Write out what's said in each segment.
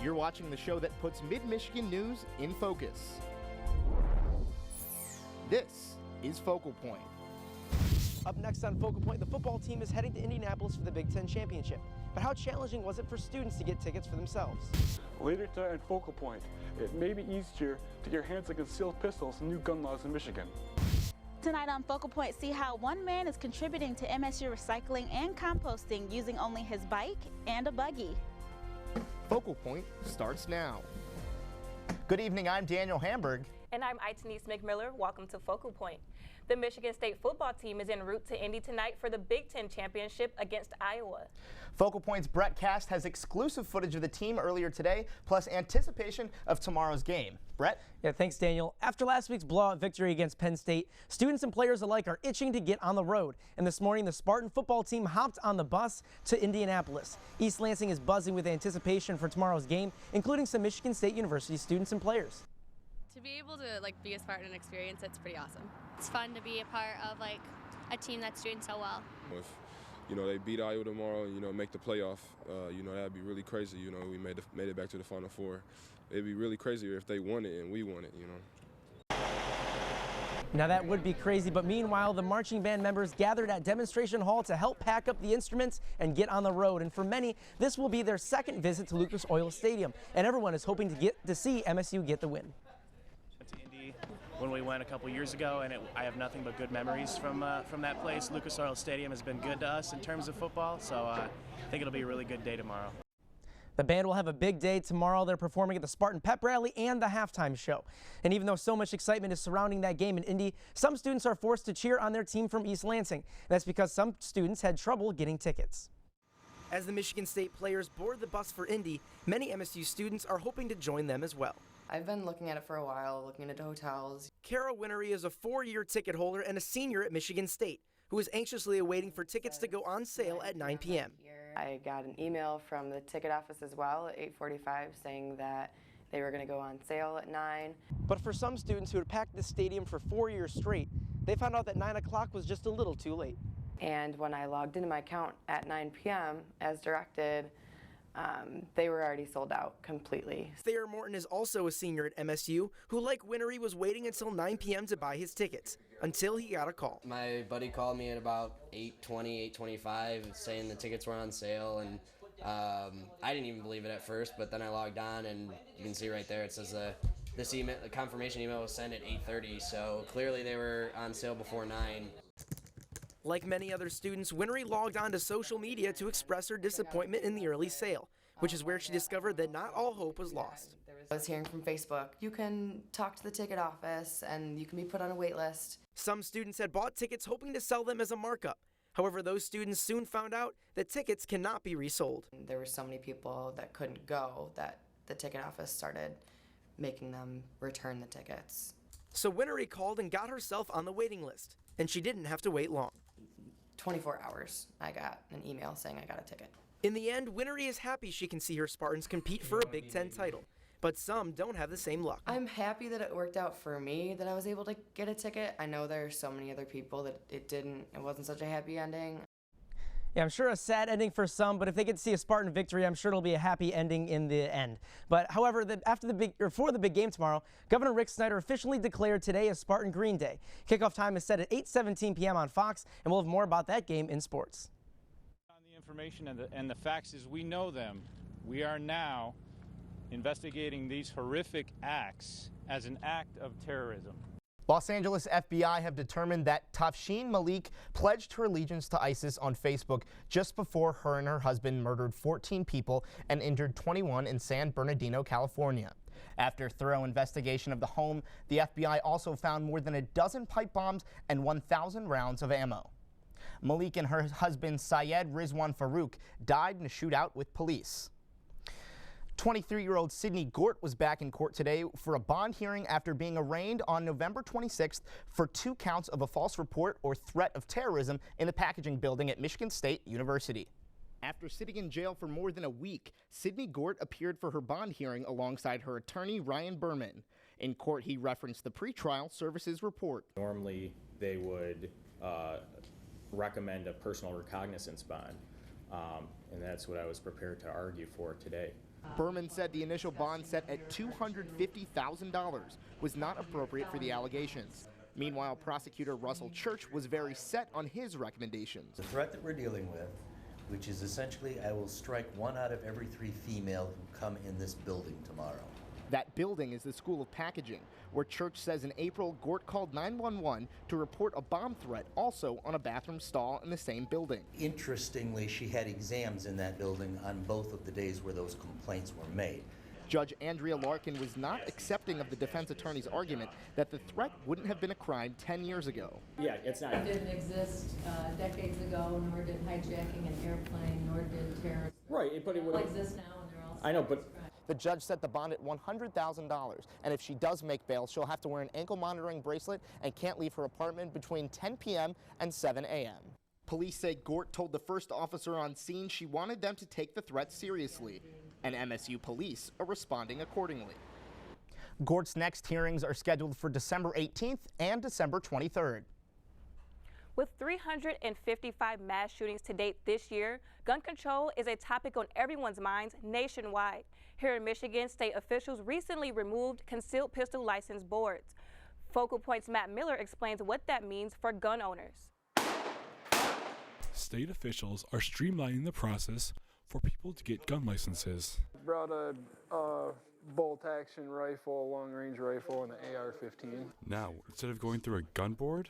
You're watching the show that puts Mid-Michigan news in focus. This is Focal Point. Up next on Focal Point, the football team is heading to Indianapolis for the Big Ten Championship. But how challenging was it for students to get tickets for themselves? Later tonight at Focal Point, it may be easier to get your hands on concealed pistols and new gun laws in Michigan. Tonight on Focal Point, see how one man is contributing to MSU recycling and composting using only his bike and a buggy. Focal Point starts now. Good evening, I'm Daniel Hamburg. And I'm Itanese McMiller. Welcome to Focal Point. The Michigan State football team is en route to Indy tonight for the Big Ten Championship against Iowa. Focal Point's Brett Cast has exclusive footage of the team earlier today, plus anticipation of tomorrow's game. Brett? Yeah, thanks, Daniel. After last week's blowout victory against Penn State, students and players alike are itching to get on the road. And this morning, the Spartan football team hopped on the bus to Indianapolis. East Lansing is buzzing with anticipation for tomorrow's game, including some Michigan State University students and players. To be able to be a Spartan experience, it's pretty awesome. It's fun to be a part of a team that's doing so well. If they beat Iowa tomorrow, make the playoff, that'd be really crazy. We made it back to the Final Four. It'd be really crazy if they won it and we won it. Now that would be crazy, but meanwhile, the marching band members gathered at Demonstration Hall to help pack up the instruments and get on the road. And for many, this will be their second visit to Lucas Oil Stadium, and everyone is hoping to get to see MSU get the win. To Indy when we went a couple years ago, and I have nothing but good memories from that place. Lucas Oil Stadium has been good to us in terms of football, so I think it'll be a really good day tomorrow. The band will have a big day tomorrow. They're performing at the Spartan Pep Rally and the halftime show. And even though so much excitement is surrounding that game in Indy, some students are forced to cheer on their team from East Lansing. That's because some students had trouble getting tickets. As the Michigan State players board the bus for Indy, many MSU students are hoping to join them as well. I've been looking at it for a while, looking into hotels. Kara Winery is a 4-year ticket holder and a senior at Michigan State, who is anxiously awaiting for tickets to go on sale at 9 p.m. I got an email from the ticket office as well at 8:45 saying that they were going to go on sale at 9. But for some students who had packed the stadium for 4 years straight, they found out that 9 o'clock was just a little too late. And when I logged into my account at 9 p.m. as directed, they were already sold out completely. Thayer Morton is also a senior at MSU who, like Winery, was waiting until 9 p.m. to buy his tickets until he got a call. My buddy called me at about 8:20, 8:25 saying the tickets were on sale, and I didn't even believe it at first, but then I logged on and you can see right there it says the confirmation email was sent at 8:30, so clearly they were on sale before 9. Like many other students, Winery logged on to social media to express her disappointment in the early sale, which is where she discovered that not all hope was lost. I was hearing from Facebook, you can talk to the ticket office and you can be put on a wait list. Some students had bought tickets hoping to sell them as a markup. However, those students soon found out that tickets cannot be resold. There were so many people that couldn't go that the ticket office started making them return the tickets. So Winery called and got herself on the waiting list, and she didn't have to wait long. 24 hours, I got an email saying I got a ticket. In the end, Winery is happy she can see her Spartans compete for a Big Ten title, but some don't have the same luck. I'm happy that it worked out for me, that I was able to get a ticket. I know there are so many other people that it wasn't such a happy ending. Yeah, I'm sure a sad ending for some, but if they get to see a Spartan victory, I'm sure it'll be a happy ending in the end. But however, for the big game tomorrow, Governor Rick Snyder officially declared today a Spartan Green Day. Kickoff time is set at 8:17 p.m. on Fox, and we'll have more about that game in sports. On the information and the facts as we know them, we are now investigating these horrific acts as an act of terrorism. Los Angeles FBI have determined that Tafshin Malik pledged her allegiance to ISIS on Facebook just before her and her husband murdered 14 people and injured 21 in San Bernardino, California. After thorough investigation of the home, the FBI also found more than a dozen pipe bombs and 1,000 rounds of ammo. Malik and her husband Syed Rizwan Farouk died in a shootout with police. 23-year-old Sydney Gort was back in court today for a bond hearing after being arraigned on November 26th for 2 counts of a false report or threat of terrorism in the packaging building at Michigan State University. After sitting in jail for more than a week, Sydney Gort appeared for her bond hearing alongside her attorney Ryan Berman. In court, he referenced the pretrial services report. Normally, they would recommend a personal recognizance bond, and that's what I was prepared to argue for today. Berman said the initial bond set at $250,000 was not appropriate for the allegations. Meanwhile, prosecutor Russell Church was very set on his recommendations. The threat that we're dealing with, which is essentially I will strike 1 out of every 3 female who come in this building tomorrow. That building is the School of Packaging, where Church says in April, Gort called 911 to report a bomb threat also on a bathroom stall in the same building. Interestingly, she had exams in that building on both of the days where those complaints were made. Judge Andrea Larkin was not accepting of the defense attorney's argument that the threat wouldn't have been a crime 10 years ago. Yeah, it's not. It didn't exist decades ago, nor did hijacking an airplane, nor did terrorism. Right, but it would exist now, and they're all. I know, but the judge set the bond at $100,000, and if she does make bail, she'll have to wear an ankle monitoring bracelet and can't leave her apartment between 10 p.m. and 7 a.m. Police say Gort told the first officer on scene she wanted them to take the threat seriously, and MSU police are responding accordingly. Gort's next hearings are scheduled for December 18th and December 23rd. With 355 mass shootings to date this year, gun control is a topic on everyone's minds nationwide. Here in Michigan, state officials recently removed concealed pistol license boards. Focal Point's Matt Miller explains what that means for gun owners. State officials are streamlining the process for people to get gun licenses. Brought a bolt-action rifle, a long-range rifle, and an AR-15. Now, instead of going through a gun board,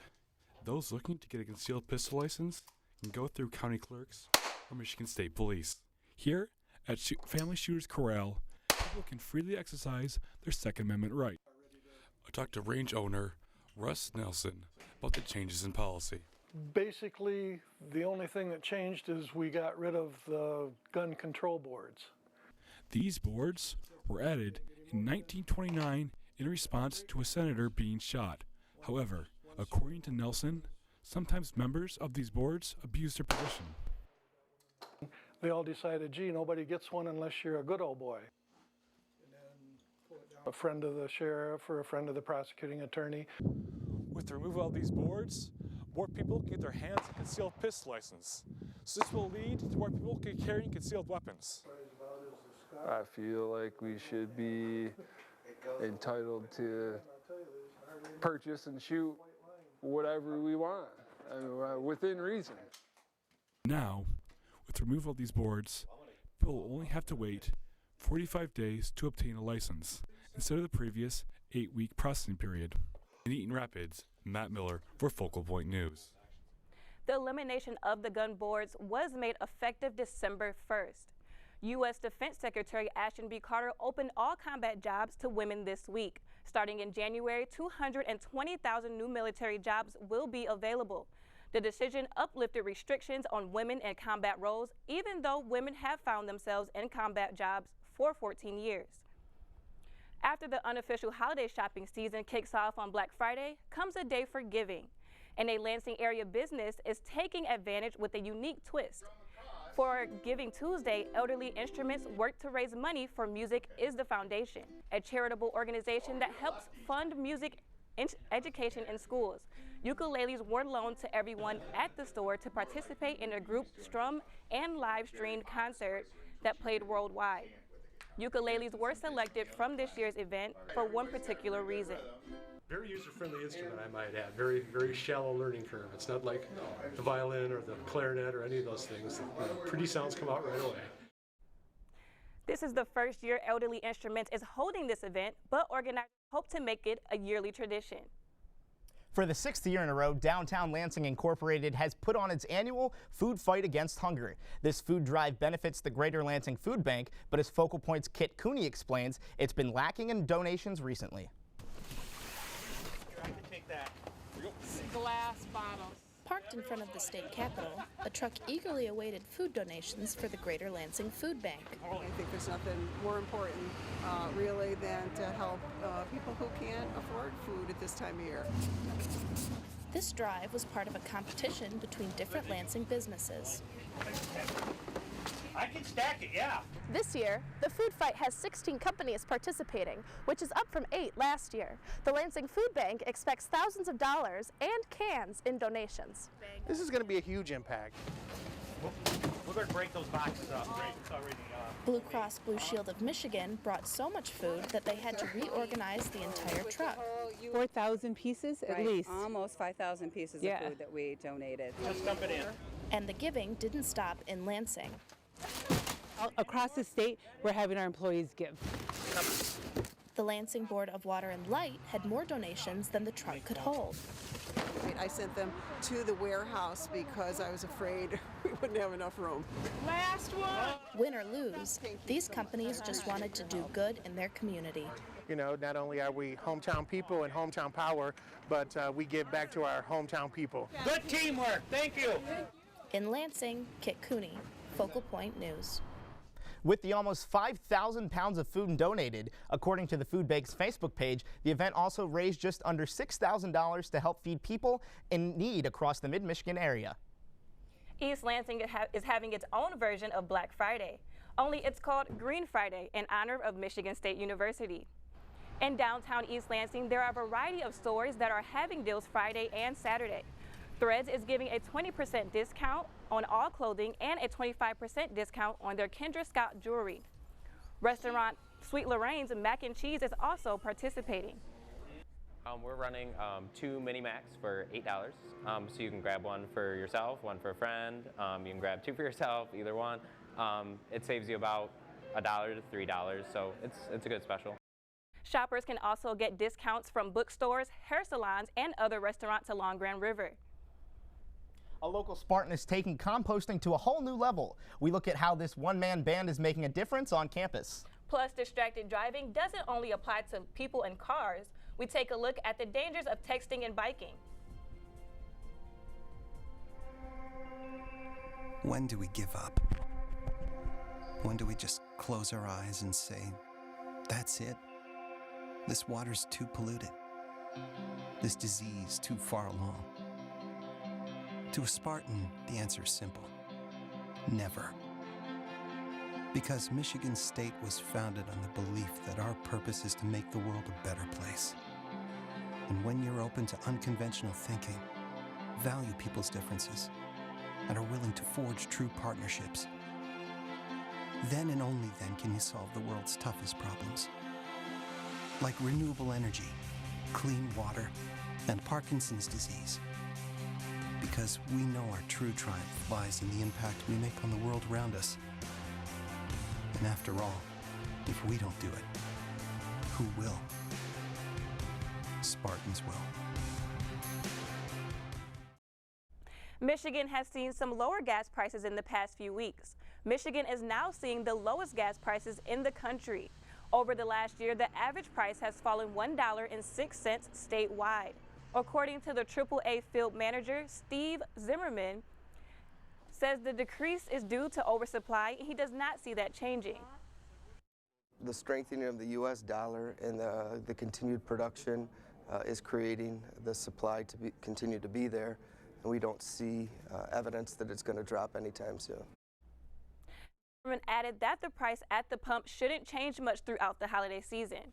those looking to get a concealed pistol license can go through county clerks or Michigan State Police. Here at Family Shooters Corral, people can freely exercise their Second Amendment right. I talked to range owner Russ Nelson about the changes in policy. Basically, the only thing that changed is we got rid of the gun control boards. These boards were added in 1929 in response to a senator being shot. However, according to Nelson, sometimes members of these boards abuse their position. They all decided, gee, nobody gets one unless you're a good old boy. A friend of the sheriff or a friend of the prosecuting attorney. With the removal of these boards, more people can get their hands on concealed pistol license. So this will lead to more people carrying concealed weapons. I feel like we should be entitled to purchase and shoot whatever we want, within reason. Now, with the removal of these boards, people will only have to wait 45 days to obtain a license, instead of the previous 8-week processing period. In Eaton Rapids, Matt Miller for Focal Point News. The elimination of the gun boards was made effective December 1st. U.S. Defense Secretary Ashton B. Carter opened all combat jobs to women this week. Starting in January, 220,000 new military jobs will be available. The decision uplifted restrictions on women in combat roles, even though women have found themselves in combat jobs for 14 years. After the unofficial holiday shopping season kicks off on Black Friday, comes a day for giving. And a Lansing area business is taking advantage with a unique twist. For Giving Tuesday, Elderly Instruments work to raise money for Music is the Foundation, a charitable organization that helps fund music education in schools. Ukuleles were loaned to everyone at the store to participate in a group strum and live-streamed concert that played worldwide. Ukuleles were selected from this year's event for one particular reason. Very user-friendly instrument, I might add. Very, very shallow learning curve. It's not like the violin or the clarinet or any of those things. Pretty sounds come out right away. This is the first year Elderly Instruments is holding this event, but organizers hope to make it a yearly tradition. For the 6th year in a row, Downtown Lansing Incorporated has put on its annual Food Fight Against Hunger. This food drive benefits the Greater Lansing Food Bank, but as Focal Point's Kit Cooney explains, it's been lacking in donations recently. Glass bottles. Parked in front of the state capitol, a truck eagerly awaited food donations for the Greater Lansing Food Bank. I think there's nothing more important, really, than to help people who can't afford food at this time of year. This drive was part of a competition between different Lansing businesses. I can stack it, yeah. This year, the food fight has 16 companies participating, which is up from 8 last year. The Lansing Food Bank expects thousands of dollars and cans in donations. This is going to be a huge impact. We're going to break those boxes up. Right? It's already Blue Cross Blue Shield of Michigan brought so much food that they had to reorganize the entire truck. 4,000 pieces at least. Almost 5,000 pieces of food that we donated. Let's dump it in. And the giving didn't stop in Lansing. Across the state, we're having our employees give. The Lansing Board of Water and Light had more donations than the truck could hold. I sent them to the warehouse because I was afraid we wouldn't have enough room. Last one! Win or lose, these companies just wanted to do good in their community. You know, not only are we hometown people and hometown power, but we give back to our hometown people. Good teamwork. Thank you. In Lansing, Kit Cooney, Focal Point News. With the almost 5,000 pounds of food donated, according to the Food Bank's Facebook page, the event also raised just under $6,000 to help feed people in need across the mid-Michigan area. East Lansing is having its own version of Black Friday, only it's called Green Friday in honor of Michigan State University. In downtown East Lansing, there are a variety of stores that are having deals Friday and Saturday. Threads is giving a 20% discount on all clothing and a 25% discount on their Kendra Scott jewelry. Restaurant Sweet Lorraine's Mac and Cheese is also participating. We're running 2 mini Macs for $8, so you can grab one for yourself, one for a friend. You can grab 2 for yourself, either one. It saves you about $1 to $3, so it's a good special. Shoppers can also get discounts from bookstores, hair salons, and other restaurants along Grand River. A local Spartan is taking composting to a whole new level. We look at how this one-man band is making a difference on campus. Plus, distracted driving doesn't only apply to people in cars. We take a look at the dangers of texting and biking. When do we give up? When do we just close our eyes and say, that's it? This water's too polluted. This disease too far along. To a Spartan, the answer is simple. Never. Because Michigan State was founded on the belief that our purpose is to make the world a better place. And when you're open to unconventional thinking, value people's differences, and are willing to forge true partnerships, then and only then can you solve the world's toughest problems. Like renewable energy, clean water, and Parkinson's disease. Because we know our true triumph lies in the impact we make on the world around us. And after all, if we don't do it, who will? Spartans will. Michigan has seen some lower gas prices in the past few weeks. Michigan is now seeing the lowest gas prices in the country. Over the last year, the average price has fallen $1.06 statewide. According to the AAA field manager, Steve Zimmerman, says the decrease is due to oversupply, and he does not see that changing. The strengthening of the U.S. dollar and the continued production is creating the supply to continue to be there, and we don't see evidence that it's going to drop anytime soon. Zimmerman added that the price at the pump shouldn't change much throughout the holiday season.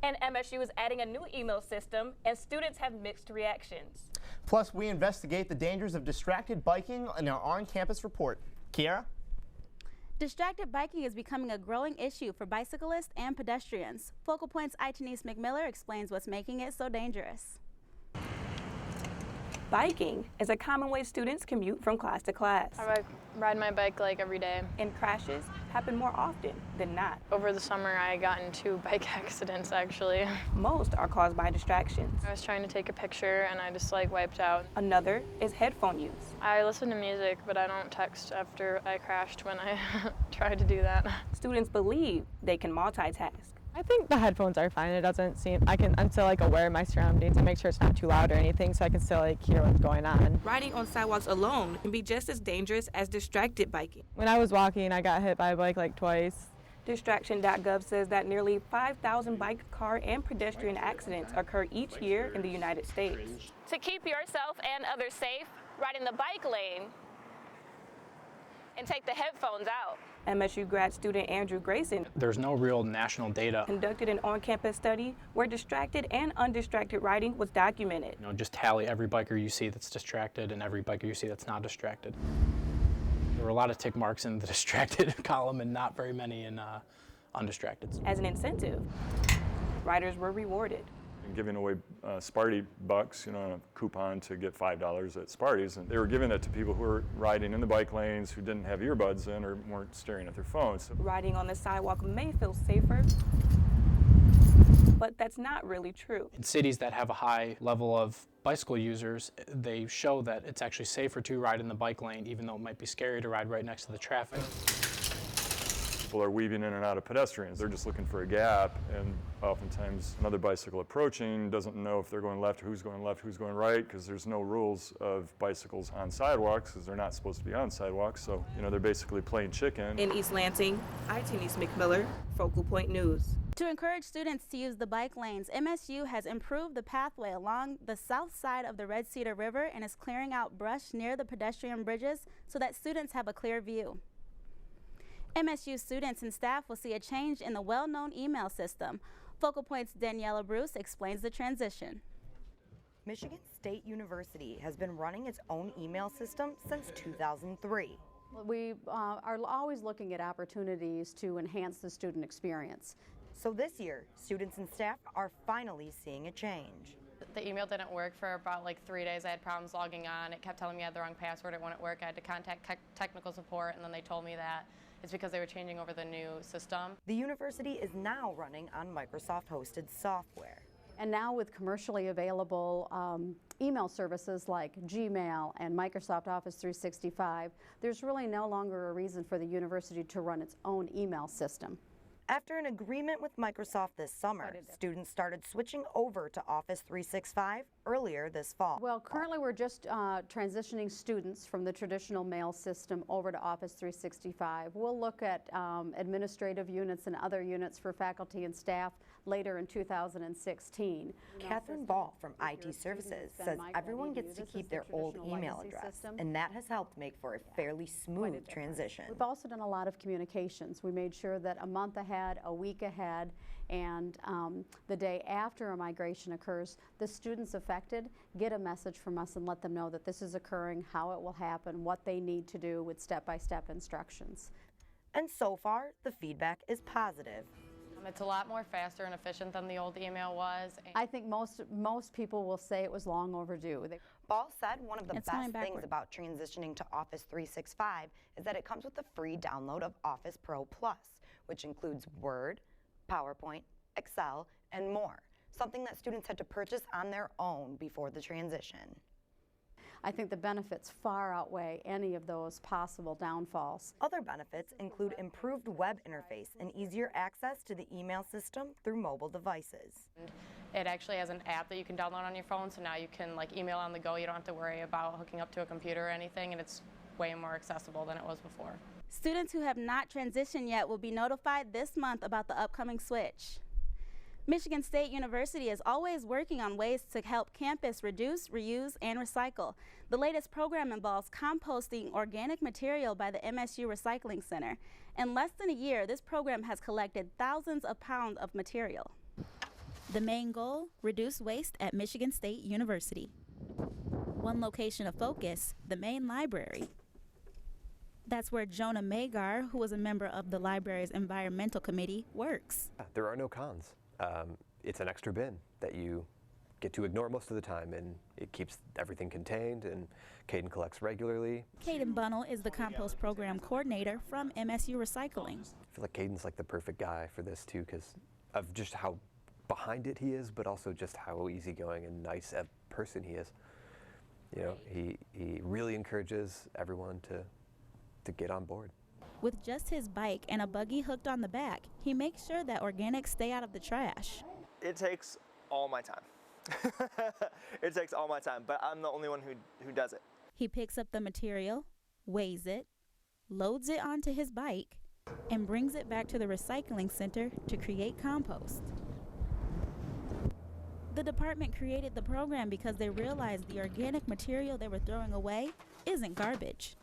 And MSU is adding a new email system, and students have mixed reactions. Plus, we investigate the dangers of distracted biking in our on-campus report. Kiara? Distracted biking is becoming a growing issue for bicyclists and pedestrians. Focal Point's Itanese McMiller explains what's making it so dangerous. Biking is a common way students commute from class to class. I ride my bike like every day. And crashes happen more often than not. Over the summer, I got in 2 bike accidents, actually. Most are caused by distractions. I was trying to take a picture and I just wiped out. Another is headphone use. I listen to music, but I don't text after I crashed when I tried to do that. Students believe they can multitask. I think the headphones are fine. It doesn't seem, I'm still aware of my surroundings and make sure it's not too loud or anything, so I can still hear what's going on. Riding on sidewalks alone can be just as dangerous as distracted biking. When I was walking, I got hit by a bike twice. Distraction.gov says that nearly 5,000 bike, car, and pedestrian accidents occur each year in the United States. To keep yourself and others safe, ride in the bike lane and take the headphones out. MSU grad student Andrew Grayson There's no real national data. conducted an on-campus study where distracted and undistracted riding was documented. Just tally every biker you see that's distracted and every biker you see that's not distracted. There were a lot of tick marks in the distracted column and not very many in undistracted. As an incentive, riders were rewarded. And giving away Sparty bucks, on a coupon to get $5 at Sparty's, and they were giving it to people who were riding in the bike lanes who didn't have earbuds in or weren't staring at their phones. Riding on the sidewalk may feel safer, but that's not really true. In cities that have a high level of bicycle users, they show that it's actually safer to ride in the bike lane, even though it might be scary to ride right next to the traffic. People are weaving in and out of pedestrians. They're just looking for a gap, and oftentimes another bicycle approaching doesn't know if they're going left, who's going left, who's going right, because there's no rules of bicycles on sidewalks, because they're not supposed to be on sidewalks. So, they're basically playing chicken. In East Lansing, Denise McMiller, Focal Point News. To encourage students to use the bike lanes, MSU has improved the pathway along the south side of the Red Cedar River and is clearing out brush near the pedestrian bridges so that students have a clear view. MSU students and staff will see a change in the well-known email system. Focal Point's Daniela Bruce explains the transition. Michigan State University has been running its own email system since 2003. We are always looking at opportunities to enhance the student experience. So this year, students and staff are finally seeing a change. The email didn't work for about 3 days. I had problems logging on. It kept telling me I had the wrong password. It wouldn't work. I had to contact technical support, and then they told me that it's because they were changing over the new system. The university is now running on Microsoft-hosted software. And now with commercially available email services like Gmail and Microsoft Office 365, there's really no longer a reason for the university to run its own email system. After an agreement with Microsoft this summer, students started switching over to Office 365 earlier this fall. Well, currently we're just transitioning students from the traditional mail system over to Office 365. We'll look at administrative units and other units for faculty and staff later in 2016. Catherine Ball from IT Services says everyone gets to keep their old email address, and that has helped make for a fairly smooth transition. We've also done a lot of communications. We made sure that a month ahead, a week ahead, and the day after a migration occurs, the students affected get a message from us and let them know that this is occurring, how it will happen, what they need to do with step-by-step instructions. And so far, the feedback is positive. It's a lot more faster and efficient than the old email was. I think most people will say it was long overdue. Ball said one of the best things about transitioning to Office 365 is that it comes with the free download of Office Pro Plus, which includes Word, PowerPoint, Excel, and more, something that students had to purchase on their own before the transition. I think the benefits far outweigh any of those possible downfalls. Other benefits include improved web interface and easier access to the email system through mobile devices. It actually has an app that you can download on your phone, so now you can email on the go. You don't have to worry about hooking up to a computer or anything, and it's way more accessible than it was before. Students who have not transitioned yet will be notified this month about the upcoming switch. Michigan State University is always working on ways to help campus reduce, reuse, and recycle. The latest program involves composting organic material by the MSU Recycling Center. In less than a year, this program has collected thousands of pounds of material. The main goal, reduce waste at Michigan State University. One location of focus, the main library. That's where Jonah Magar, who was a member of the library's environmental committee, works. There are no cons. It's an extra bin that you get to ignore most of the time, and it keeps everything contained, and Caden collects regularly. Caden Bunnell is the compost program coordinator from MSU Recycling. I feel like Caden's the perfect guy for this too, because of just how behind it he is, but also just how easygoing and nice a person he is. He really encourages everyone to get on board. With just his bike and a buggy hooked on the back, he makes sure that organics stay out of the trash. It takes all my time. It takes all my time, but I'm the only one who does it. He picks up the material, weighs it, loads it onto his bike, and brings it back to the recycling center to create compost. The department created the program because they realized the organic material they were throwing away isn't garbage.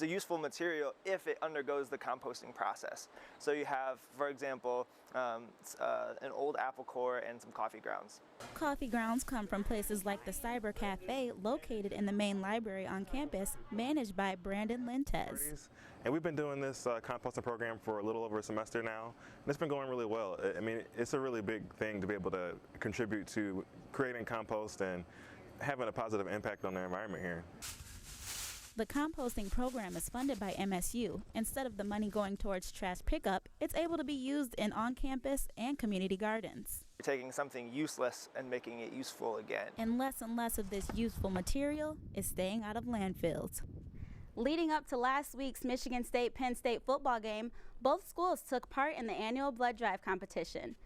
it's a useful material if it undergoes the composting process. So you have, for example, an old apple core and some coffee grounds. Coffee grounds come from places like the Cyber Cafe, located in the main library on campus, managed by Brandon Lentez. And we've been doing this composting program for a little over a semester now, and it's been going really well. I mean, it's a really big thing to be able to contribute to creating compost and having a positive impact on the environment here. The composting program is funded by MSU. Instead of the money going towards trash pickup, it's able to be used in on-campus and community gardens. You're taking something useless and making it useful again. And less of this useful material is staying out of landfills. Leading up to last week's Michigan State-Penn State football game, both schools took part in the annual blood drive competition.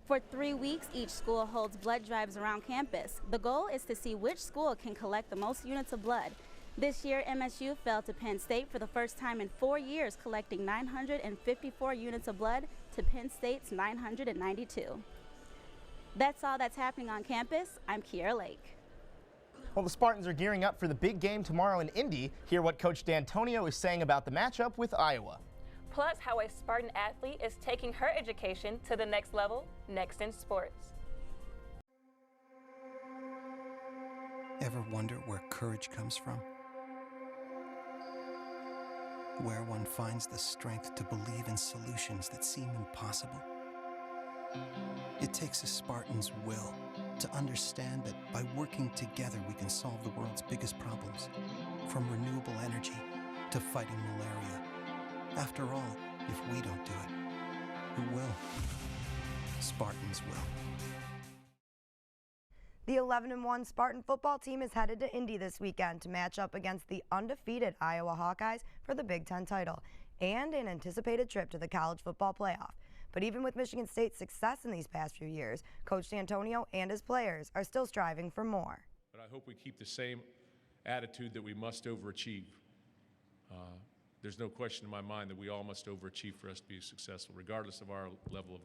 For 3 weeks, each school holds blood drives around campus. The goal is to see which school can collect the most units of blood. This year, MSU fell to Penn State for the first time in 4 years, collecting 954 units of blood to Penn State's 992. That's all that's happening on campus. I'm Kiera Lake. Well, the Spartans are gearing up for the big game tomorrow in Indy. Hear what Coach D'Antonio is saying about the matchup with Iowa. Plus, how a Spartan athlete is taking her education to the next level, next in sports. Ever wonder where courage comes from? Where one finds the strength to believe in solutions that seem impossible? It takes a Spartan's will to understand that by working together we can solve the world's biggest problems, from renewable energy to fighting malaria. After all, if we don't do it, who will? Spartans will. The 11-1 Spartan football team is headed to Indy this weekend to match up against the undefeated Iowa Hawkeyes for the Big Ten title and an anticipated trip to the college football playoff. But even with Michigan State's success in these past few years, Coach D'Antonio and his players are still striving for more. But I hope we keep the same attitude that we must overachieve. There's no question in my mind that we all must overachieve for us to be successful, regardless of our level of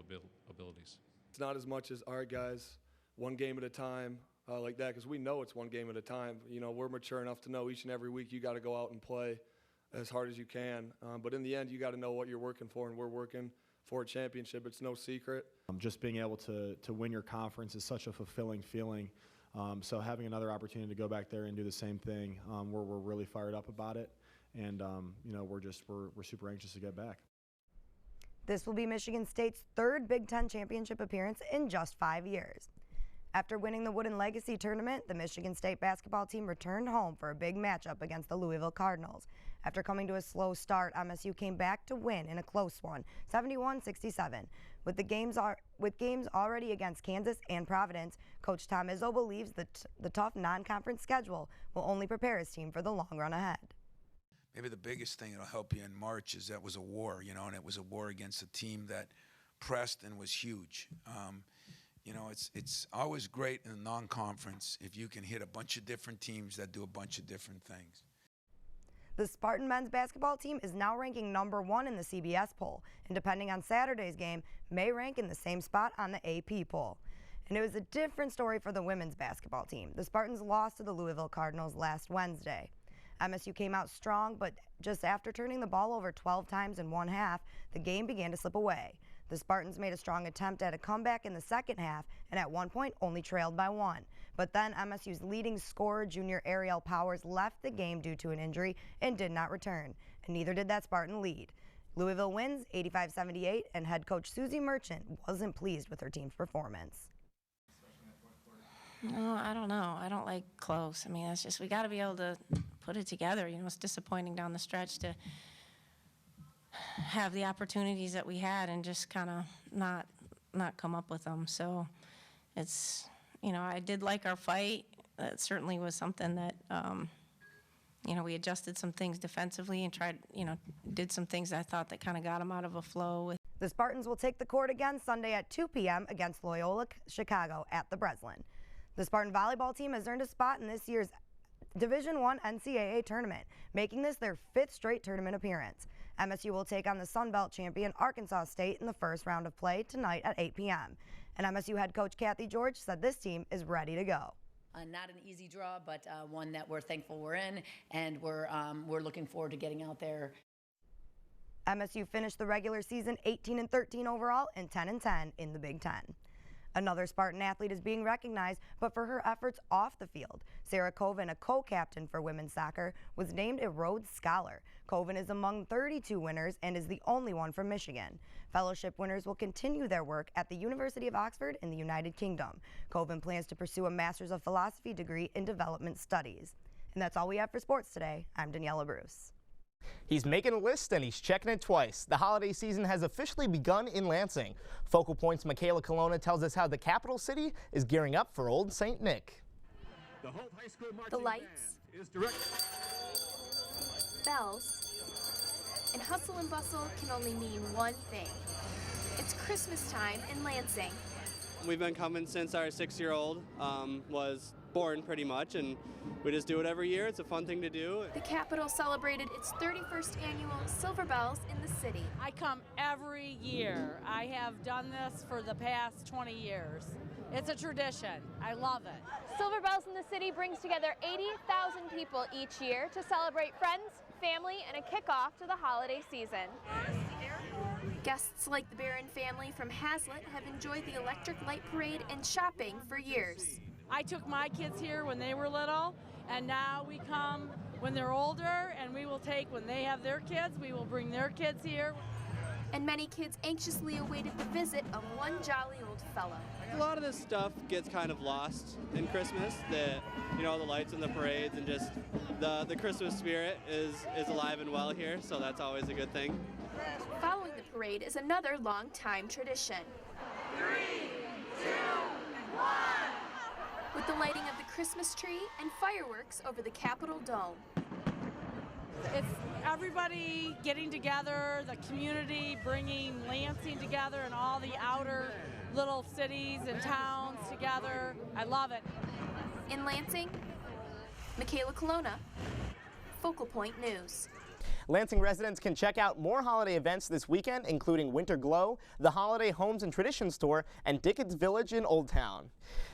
abilities. It's not as much as our guys, one game at a time like that, because we know it's one game at a time. You know, we're mature enough to know each and every week you got to go out and play as hard as you can. But in the end, you got to know what you're working for, and we're working for a championship. It's no secret. Just being able to win your conference is such a fulfilling feeling. So having another opportunity to go back there and do the same thing, we're really fired up about it. And you know, we're super anxious to get back. This will be Michigan State's third Big Ten championship appearance in just 5 years. After winning the Wooden Legacy tournament, the Michigan State basketball team returned home for a big matchup against the Louisville Cardinals. After coming to a slow start, MSU came back to win in a close one, 71-67. With games already against Kansas and Providence, Coach Tom Izzo believes that the tough non-conference schedule will only prepare his team for the long run ahead. Maybe the biggest thing that'll help you in March is that was a war, you know, and it was a war against a team that pressed and was huge. You know, it's always great in a non-conference if you can hit a bunch of different teams that do a bunch of different things. The Spartan men's basketball team is now ranking #1 in the CBS poll, and depending on Saturday's game, may rank in the same spot on the AP poll. And it was a different story for the women's basketball team. The Spartans lost to the Louisville Cardinals last Wednesday. MSU came out strong, but just after turning the ball over 12 times in one half, the game began to slip away. The Spartans made a strong attempt at a comeback in the second half and at one point only trailed by 1. But then MSU's leading scorer, junior Ariel Powers, left the game due to an injury and did not return, and neither did that Spartan lead. Louisville wins 85-78, and head coach Susie Merchant wasn't pleased with her team's performance. No, I don't know. I don't like close. I mean, it's just we got to be able to put it together. You know, it's disappointing down the stretch to have the opportunities that we had and just kind of not come up with them. So it's, you know, I did like our fight. That certainly was something that, you know, we adjusted some things defensively and tried, you know, did some things I thought that kind of got them out of a flow. The Spartans will take the court again Sunday at 2 p.m. against Loyola Chicago at the Breslin. The Spartan volleyball team has earned a spot in this year's Division I NCAA tournament, making this their 5th straight tournament appearance. MSU will take on the Sun Belt champion Arkansas State in the first round of play tonight at 8 p.m. And MSU head coach Kathy George said this team is ready to go. Not an easy draw, but one that we're thankful we're in, and we're looking forward to getting out there. MSU finished the regular season 18-13 overall and 10-10 in the Big Ten. Another Spartan athlete is being recognized, but for her efforts off the field. Sarah Coven, a co-captain for women's soccer, was named a Rhodes Scholar. Coven is among 32 winners and is the only one from Michigan. Fellowship winners will continue their work at the University of Oxford in the United Kingdom. Coven plans to pursue a Master's of Philosophy degree in Development Studies. And that's all we have for sports today. I'm Daniela Bruce. He's making a list and he's checking it twice. The holiday season has officially begun in Lansing. Focal Point's Michaela Colonna tells us how the capital city is gearing up for Old St. Nick. The Hope High School The Marching lights, Band is direct. bells, and hustle and bustle can only mean one thing. It's Christmas time in Lansing. We've been coming since our 6-year-old was born pretty much, and we just do it every year. It's a fun thing to do. The Capitol celebrated its 31st annual Silver Bells in the city. I come every year. I have done this for the past 20 years. It's a tradition. I love it. Silver Bells in the city brings together 80,000 people each year to celebrate friends, family, and a kickoff to the holiday season. Guests like the Barron family from Hazlitt have enjoyed the electric light parade and shopping for years. I took my kids here when they were little, and now we come when they're older, and we will take when they have their kids, we will bring their kids here. And many kids anxiously awaited the visit of one jolly old fellow. A lot of this stuff gets kind of lost in Christmas. The lights and the parades and just the Christmas spirit is alive and well here, so that's always a good thing. Following the parade is another long-time tradition. 3, 2, 1. With the lighting of the Christmas tree and fireworks over the Capitol Dome. It's everybody getting together, the community bringing Lansing together and all the outer little cities and towns together. I love it. In Lansing, Michaela Colonna, Focal Point News. Lansing residents can check out more holiday events this weekend, including Winter Glow, the Holiday Homes and Traditions Store, and Dickens Village in Old Town.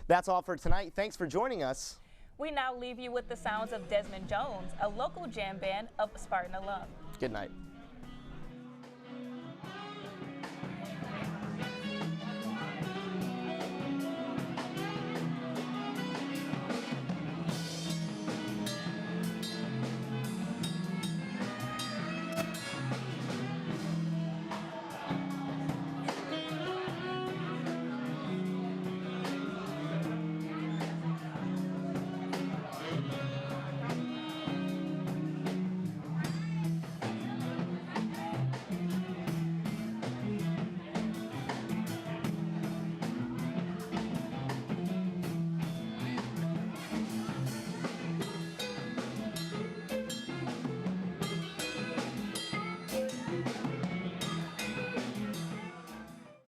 That's all for tonight. Thanks for joining us. We now leave you with the sounds of Desmond Jones, a local jam band of Spartan alum. Good night.